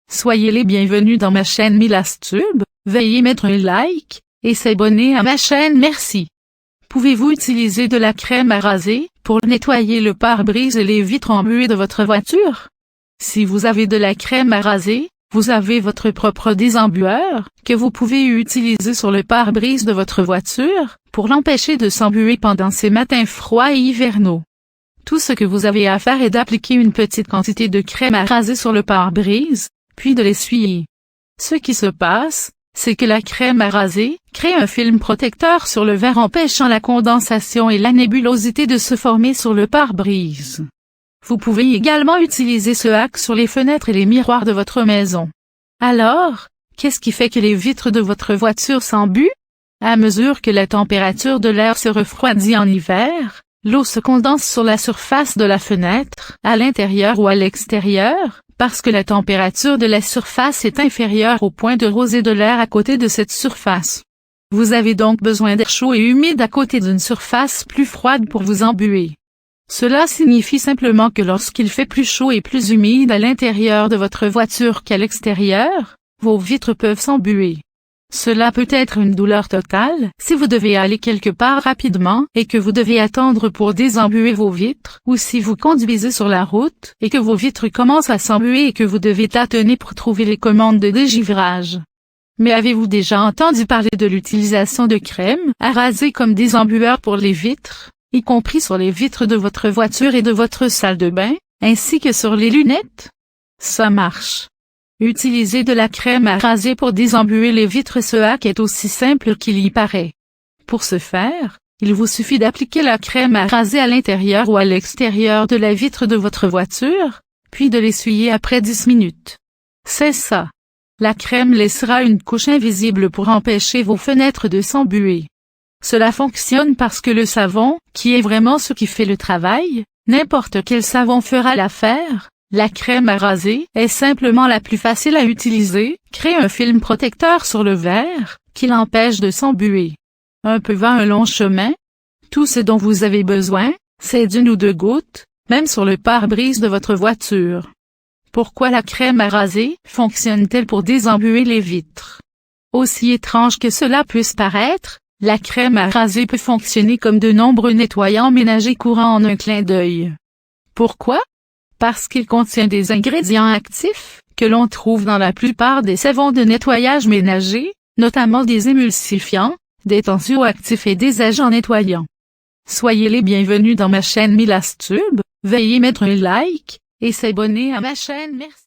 Soyez les bienvenus dans ma chaîne Milastube, veuillez mettre un like, et s'abonner à ma chaîne merci. Pouvez-vous utiliser de la crème à raser, pour nettoyer le pare-brise et les vitres embuées de votre voiture? Si vous avez de la crème à raser, vous avez votre propre désembueur, que vous pouvez utiliser sur le pare-brise de votre voiture, pour l'empêcher de s'embuer pendant ces matins froids et hivernaux. Tout ce que vous avez à faire est d'appliquer une petite quantité de crème à raser sur le pare-brise, puis de l'essuyer. Ce qui se passe, c'est que la crème à raser crée un film protecteur sur le verre empêchant la condensation et la nébulosité de se former sur le pare-brise. Vous pouvez également utiliser ce hack sur les fenêtres et les miroirs de votre maison. Alors, qu'est-ce qui fait que les vitres de votre voiture s'embuent? À mesure que la température de l'air se refroidit en hiver, l'eau se condense sur la surface de la fenêtre, à l'intérieur ou à l'extérieur, parce que la température de la surface est inférieure au point de rosée de l'air à côté de cette surface. Vous avez donc besoin d'air chaud et humide à côté d'une surface plus froide pour vous embuer. Cela signifie simplement que lorsqu'il fait plus chaud et plus humide à l'intérieur de votre voiture qu'à l'extérieur, vos vitres peuvent s'embuer. Cela peut être une douleur totale si vous devez aller quelque part rapidement et que vous devez attendre pour désembuer vos vitres, ou si vous conduisez sur la route et que vos vitres commencent à s'embuer et que vous devez tâtonner pour trouver les commandes de dégivrage. Mais avez-vous déjà entendu parler de l'utilisation de crème à raser comme désembueur pour les vitres, y compris sur les vitres de votre voiture et de votre salle de bain, ainsi que sur les lunettes? Ça marche. Utiliser de la crème à raser pour désembuer les vitres. Ce hack est aussi simple qu'il y paraît. Pour ce faire, il vous suffit d'appliquer la crème à raser à l'intérieur ou à l'extérieur de la vitre de votre voiture, puis de l'essuyer après 10 minutes. C'est ça. La crème laissera une couche invisible pour empêcher vos fenêtres de s'embuer. Cela fonctionne parce que le savon, qui est vraiment ce qui fait le travail, n'importe quel savon fera l'affaire. La crème à raser est simplement la plus facile à utiliser, crée un film protecteur sur le verre, qui l'empêche de s'embuer. Un peu va un long chemin. Tout ce dont vous avez besoin, c'est d'une ou deux gouttes, même sur le pare-brise de votre voiture. Pourquoi la crème à raser fonctionne-t-elle pour désembuer les vitres? Aussi étrange que cela puisse paraître, la crème à raser peut fonctionner comme de nombreux nettoyants ménagers courants en un clin d'œil. Pourquoi? Parce qu'il contient des ingrédients actifs, que l'on trouve dans la plupart des savons de nettoyage ménager, notamment des émulsifiants, des tensioactifs et des agents nettoyants. Soyez les bienvenus dans ma chaîne Milastube, veuillez mettre un like, et s'abonner à ma chaîne merci.